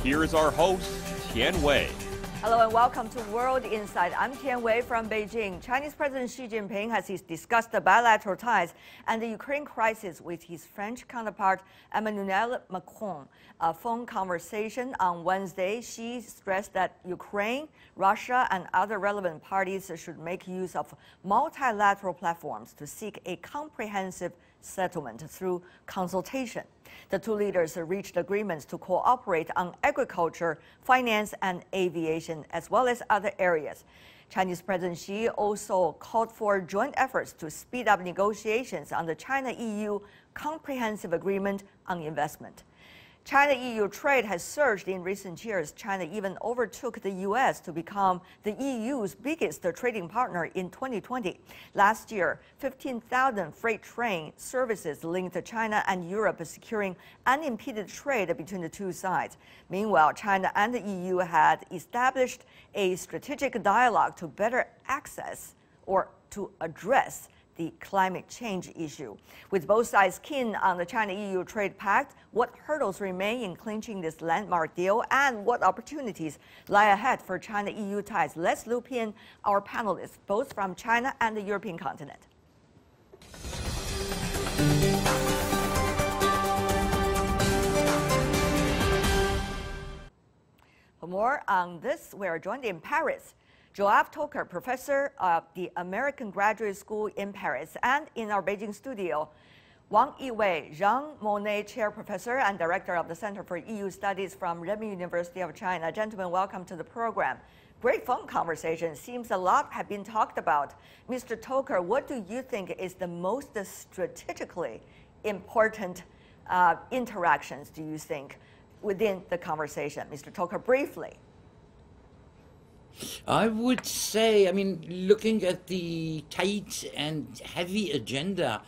Here is our host, Tian Wei. Hello and welcome to World Insight. I'm Tian Wei from Beijing. Chinese President Xi Jinping has discussed the bilateral ties and the Ukraine crisis with his French counterpart Emmanuel Macron. A phone conversation on Wednesday, Xi stressed that Ukraine, Russia, and other relevant parties should make use of multilateral platforms to seek a comprehensive settlement through consultation. The two leaders reached agreements to cooperate on agriculture, finance, and aviation, as well as other areas. Chinese President Xi also called for joint efforts to speed up negotiations on the China-EU Comprehensive Agreement on Investment. China-EU trade has surged in recent years. China even overtook the U.S. to become the EU's biggest trading partner in 2020. Last year, 15,000 freight train services linked China and Europe, securing unimpeded trade between the two sides. Meanwhile, China and the EU had established a strategic dialogue to better access or to address the climate change issue. With both sides keen on the China-EU trade pact, what hurdles remain in clinching this landmark deal and what opportunities lie ahead for China-EU ties? Let's loop in our panelists, both from China and the European continent. For more on this, we are joined in Paris. Overtook, professor of the American Graduate School in Paris, and in our Beijing studio, Wang Yiwei, Jean Monnet Chair Professor and Director of the Center for EU Studies from Renmin University of China. Gentlemen, welcome to the program. Great phone conversation. Seems a lot have been talked about. Mr. Toker, what do you think is the most strategically important interactions, do you think, within the conversation? Mr. Toker, briefly. I would say, looking at the tight and heavy agenda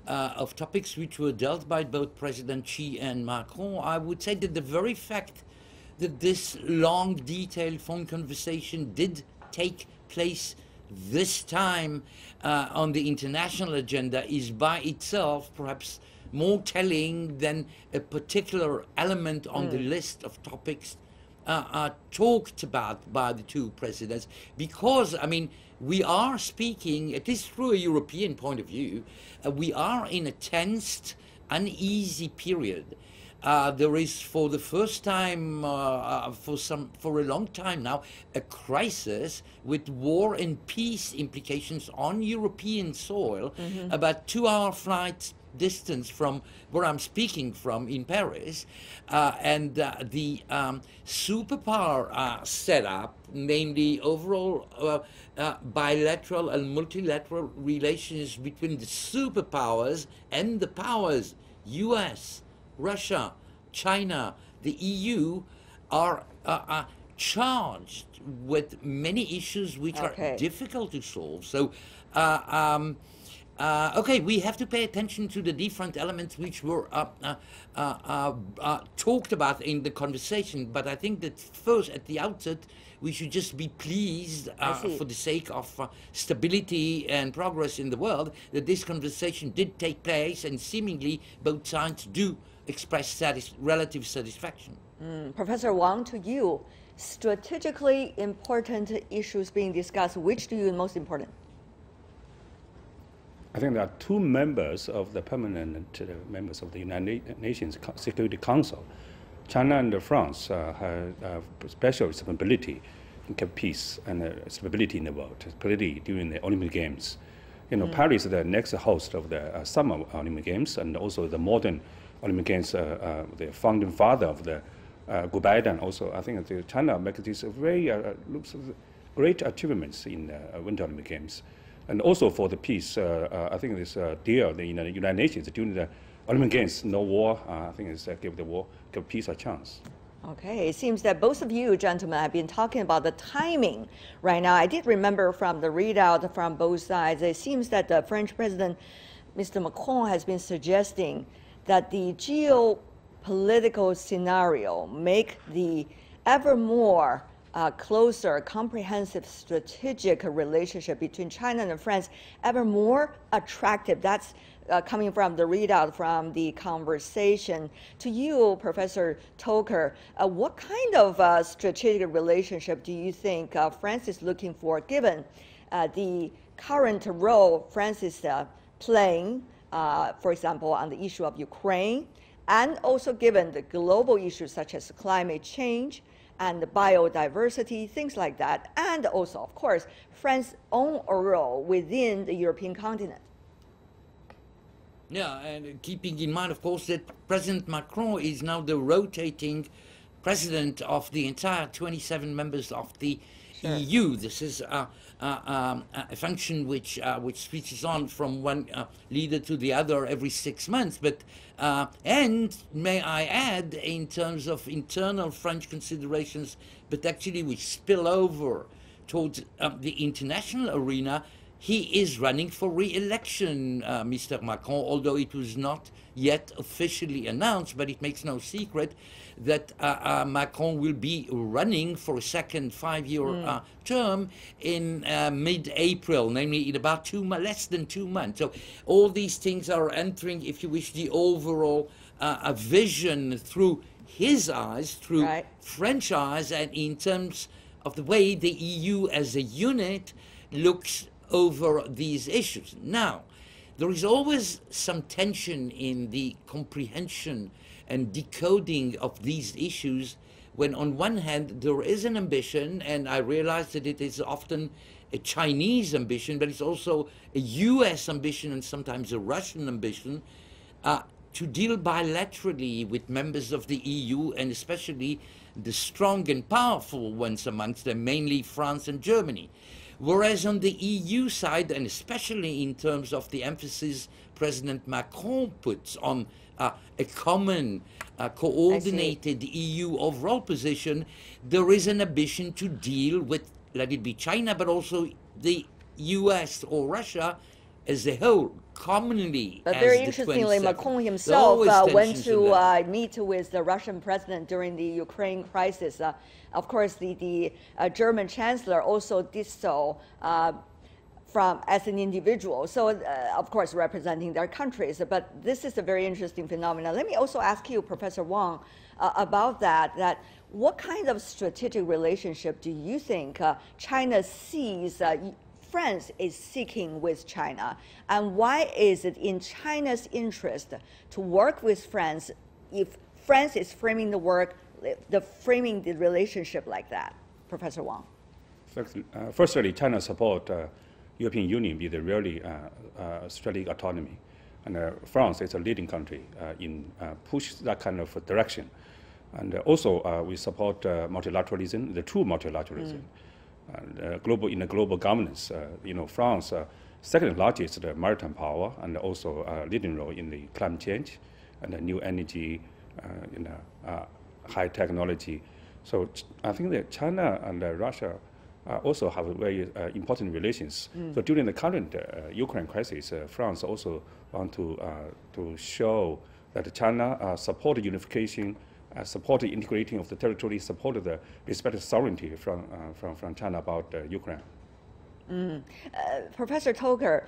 of topics which were dealt by both President Xi and Macron, I would say that the very fact that this long, detailed phone conversation did take place this time on the international agenda is by itself perhaps more telling than a particular element on the list of topics talked about by the two presidents, because we are speaking, at least through a European point of view, we are in a tensed, uneasy period. There is, for the first time for a long time now, a crisis with war and peace implications on European soil, about 2-hour flight distance from where I'm speaking from in Paris, and the superpower setup, namely overall bilateral and multilateral relations between the superpowers and the powers, US, Russia, China, the EU, are charged with many issues which are difficult to solve. So we have to pay attention to the different elements which were talked about in the conversation. But I think that first, at the outset, we should just be pleased for the sake of stability and progress in the world that this conversation did take place, and seemingly both sides do express relative satisfaction. Professor Wang, to you, strategically important issues being discussed, which do you most important? I think there are two members of the permanent members of the United Nations Security Council. China and France have special responsibility in keep peace and stability in the world, particularly during the Olympic Games. Paris is the next host of the Summer Olympic Games, and also the modern Olympic Games, the founding father of the Gubaidan. Also, I think that China makes these very great achievements in the Winter Olympic Games. And also for the peace, I think this deal in the United Nations during the Olympic Games, no war, I think it's give peace a chance. Okay, it seems that both of you gentlemen have been talking about the timing right now. I did remember from the readout from both sides, it seems that the French President, Mr. Macron, has been suggesting that the geopolitical scenario make the ever more closer, comprehensive strategic relationship between China and France ever more attractive. That's coming from the readout from the conversation. To you, Professor Toker, what kind of strategic relationship do you think France is looking for, given the current role France is playing, for example, on the issue of Ukraine, and also given the global issues such as climate change and biodiversity, things like that, and also, of course, France's own role within the European continent? Yeah, and keeping in mind, of course, that President Macron is now the rotating president of the entire 27 members of the EU. This is a function which switches on from one leader to the other every 6 months. But and may I add, in terms of internal French considerations, but actually which spill over towards the international arena, he is running for re-election, Mr. Macron, although it was not yet officially announced, but it makes no secret that Macron will be running for a second 5-year term in mid-April, namely in about less than 2 months. So all these things are entering, if you wish, the overall vision through his eyes, through French eyes, and in terms of the way the EU as a unit looks over these issues. Now, there is always some tension in the comprehension and decoding of these issues when on one hand there is an ambition, and I realize that it is often a Chinese ambition, but it's also a US ambition and sometimes a Russian ambition, to deal bilaterally with members of the EU, and especially the strong and powerful ones amongst them, mainly France and Germany. Whereas on the EU side, and especially in terms of the emphasis President Macron puts on a common, coordinated EU overall position, there is an ambition to deal with, let it be China, but also the US or Russia as a whole, commonly. But very interestingly, Macron himself went to meet with the Russian president during the Ukraine crisis. Of course, the German chancellor also did so as an individual, so of course representing their countries. But this is a very interesting phenomenon. Let me also ask you, Professor Wang, about that what kind of strategic relationship do you think China sees France is seeking with China, and why is it in China's interest to work with France if France is framing framing the relationship like that? Professor Wang. Firstly, China support European Union with a really strategic autonomy, and France is a leading country in push that kind of direction, and also we support multilateralism, the true multilateralism. In the global governance, France, second largest maritime power, and also leading role in the climate change and the new energy, high technology. So I think that China and Russia also have very important relations. So during the current Ukraine crisis, France also want to show that China support unification, supported integrating of the territory, supported the respected sovereignty from China about Ukraine. Professor Toker,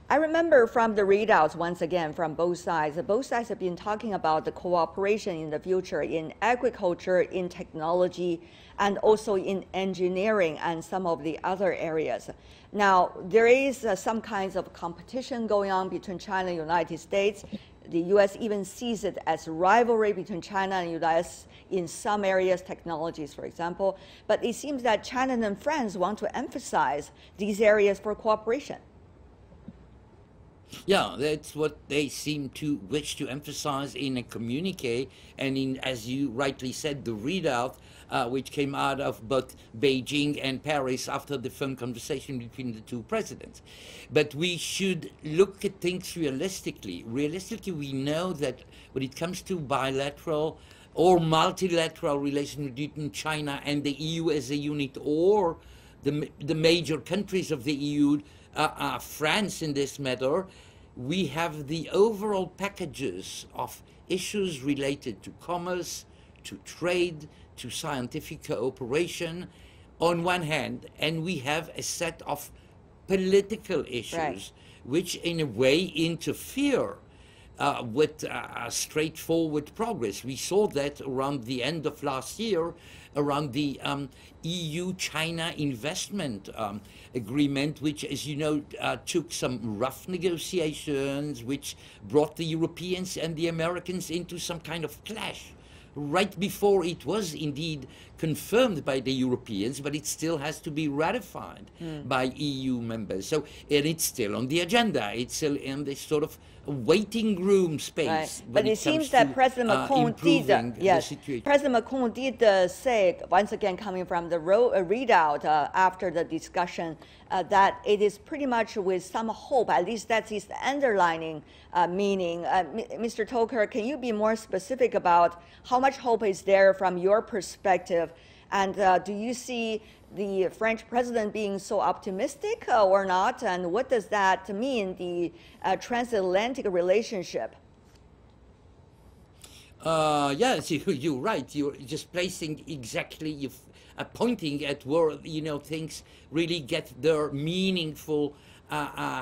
I remember from the readouts, once again, from both sides have been talking about the cooperation in the future in agriculture, in technology, and also in engineering and some of the other areas. Now, there is some kinds of competition going on between China and the United States. The U.S. even sees it as a rivalry between China and the U.S. in some areas, technologies, for example. But it seems that China and France want to emphasize these areas for cooperation. Yeah, that's what they seem to wish to emphasize in a communique, and in, as you rightly said, the readout, which came out of both Beijing and Paris after the phone conversation between the two presidents. But we should look at things realistically. Realistically, we know that when it comes to bilateral or multilateral relations between China and the EU as a unit, or the major countries of the EU, France in this matter, we have the overall packages of issues related to commerce, to trade, to scientific cooperation on one hand, and we have a set of political issues which in a way interfere with straightforward progress. We saw that around the end of last year, around the EU-China investment agreement, which, as you know, took some rough negotiations, which brought the Europeans and the Americans into some kind of clash right before it was indeed confirmed by the Europeans, but it still has to be ratified by EU members. So, and it's still on the agenda. It's still in this sort of waiting room space. Right. But it seems that President Macron President Macron did say, once again, coming from the readout after the discussion, that it is pretty much with some hope, at least that's his underlining meaning. Mr. Toker, can you be more specific about how much hope is there from your perspective? And do you see the French president being so optimistic or not? And what does that mean, the transatlantic relationship? Yes, you're right. You're just placing exactly, pointing at where, you know, things really get their meaningful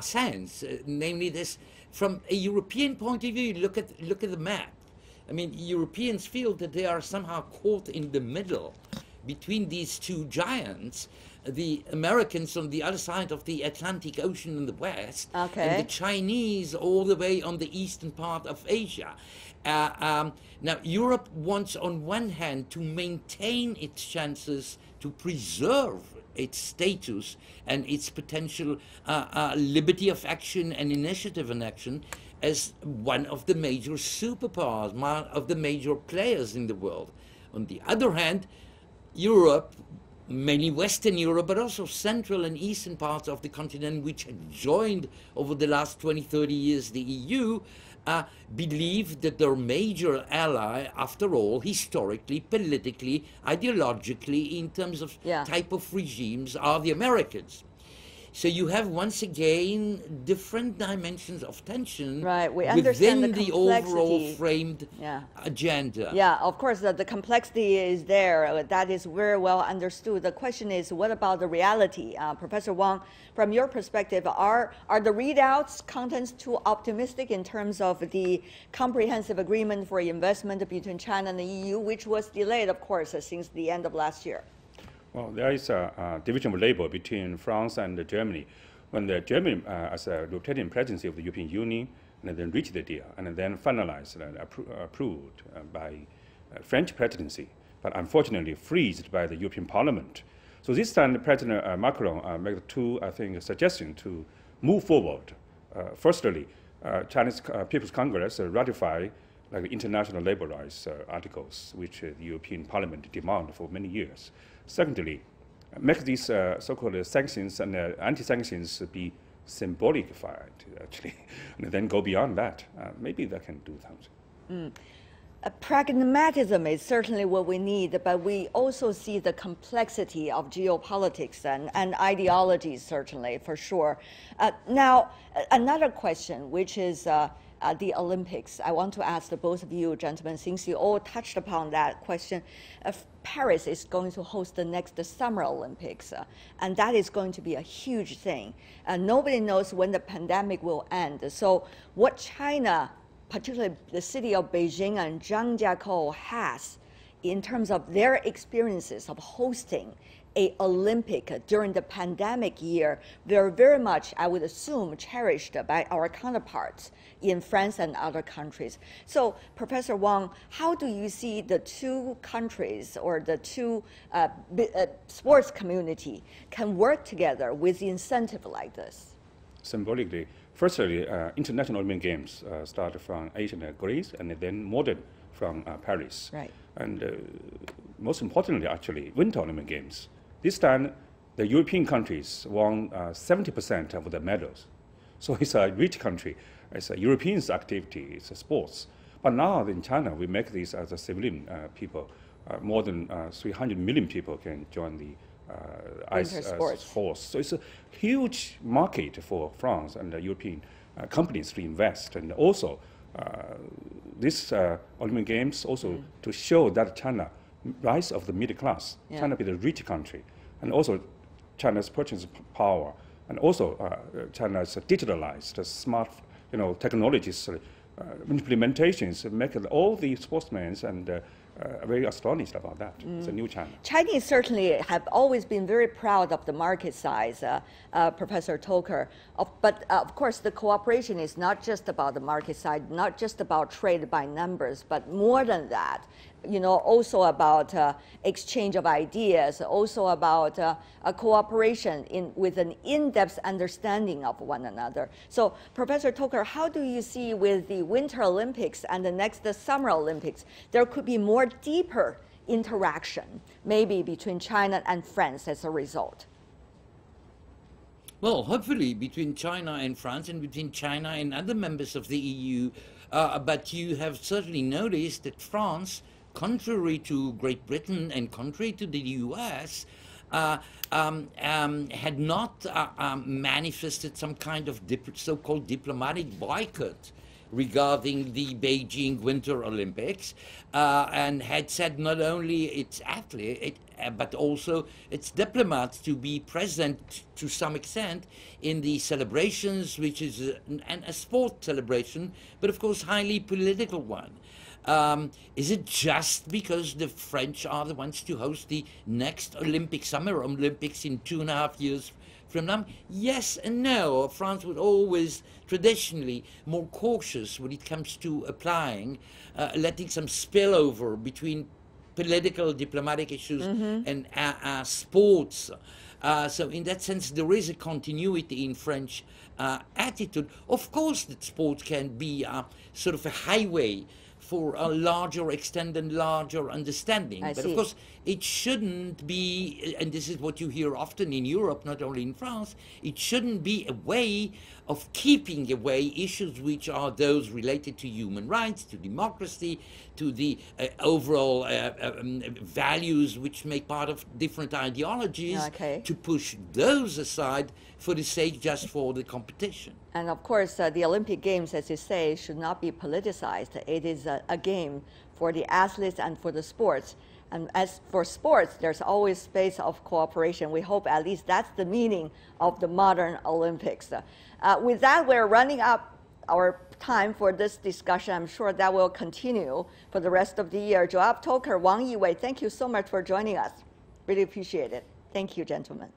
sense. Namely this, from a European point of view, look at the map. I mean, Europeans feel that they are somehow caught in the middle between these two giants, the Americans on the other side of the Atlantic Ocean in the west, and the Chinese all the way on the eastern part of Asia. Now, Europe wants, on one hand, to maintain its chances to preserve its status and its potential liberty of action and initiative in action as one of the major superpowers, one of the major players in the world. On the other hand, Europe, mainly Western Europe, but also central and eastern parts of the continent, which had joined over the last 20, 30 years the EU, believe that their major ally, after all, historically, politically, ideologically, in terms of type of regimes, are the Americans. So you have, once again, different dimensions of tension within the overall framed agenda. Yeah, of course, the complexity is there. That is very well understood. The question is, what about the reality? Professor Wang, from your perspective, are the readouts, contents too optimistic in terms of the comprehensive agreement for investment between China and the EU, which was delayed, of course, since the end of last year? Well, there is a division of labor between France and Germany. When the Germany, as a rotating presidency of the European Union, and then reached the deal, and then finalized and approved by French presidency, but unfortunately freezed by the European Parliament. So this time, President Macron made two, I think, suggestions to move forward. Firstly, Chinese People's Congress ratified like international labor rights articles, which the European Parliament demanded for many years. Secondly, make these so-called sanctions and anti-sanctions be symbolified, actually, and then go beyond that. Maybe that can do something. Pragmatism is certainly what we need, but we also see the complexity of geopolitics and ideologies, certainly, for sure. Now, another question, which is the Olympics. I want to ask the both of you, gentlemen, since you all touched upon that question. Paris is going to host the next Summer Olympics, and that is going to be a huge thing. Nobody knows when the pandemic will end. So what China, particularly the city of Beijing and Zhangjiakou, has in terms of their experiences of hosting an Olympic during the pandemic year, they're very much, I would assume, cherished by our counterparts in France and other countries. So, Professor Wang, how do you see the two countries or the two sports community can work together with incentive like this? Symbolically, firstly, International Olympic Games started from ancient Greece and then modern from Paris. Right. And most importantly, actually, Winter Olympic Games. This time, the European countries won 70% of the medals. So it's a rich country. It's a European activity, it's a sports. But now in China, we make this as a civilian people. More than 300 million people can join the ice sports. So it's a huge market for France and the European companies to invest. And also, this Olympic Games also to show that China, rise of the middle class, China be the rich country, and also China's purchasing power And also, China has digitalized smart, technologies, implementations, make all the sportsmen and very astonished about that. It's a new China. Chinese certainly have always been very proud of the market size, Professor Toker. But of course, the cooperation is not just about the market side, not just about trade by numbers, but more than that. Also about exchange of ideas, also about a cooperation with an in-depth understanding of one another. So, Professor Toker, how do you see with the Winter Olympics and the next Summer Olympics, there could be more deeper interaction, maybe between China and France as a result? Well, hopefully between China and France and between China and other members of the EU. But you have certainly noticed that France, contrary to Great Britain and contrary to the US, had not manifested some kind of so-called diplomatic boycott regarding the Beijing Winter Olympics, and had said not only its athletes, but also its diplomats to be present to some extent in the celebrations, which is a sport celebration, but of course highly political one. Is it just because the French are the ones to host the next Summer Olympics in 2.5 years from now? Yes and no. France was always traditionally more cautious when it comes to applying, letting some spillover between political, diplomatic issues and sports. So in that sense, there is a continuity in French attitude. Of course, that sport can be sort of a highway for a larger extent and larger understanding. But of course, it shouldn't be, and this is what you hear often in Europe, not only in France, it shouldn't be a way of keeping away issues which are those related to human rights, to democracy, to the overall values which make part of different ideologies, to push those aside for the sake just for the competition. And of course, the Olympic Games, as you say, should not be politicized. It is a game for the athletes and for the sports. And as for sports, there's always space of cooperation. We hope at least that's the meaning of the modern Olympics. With that, we're running up our time for this discussion. I'm sure that will continue for the rest of the year. Joab Toker, Wang Yiwei, thank you so much for joining us. Really appreciate it. Thank you, gentlemen.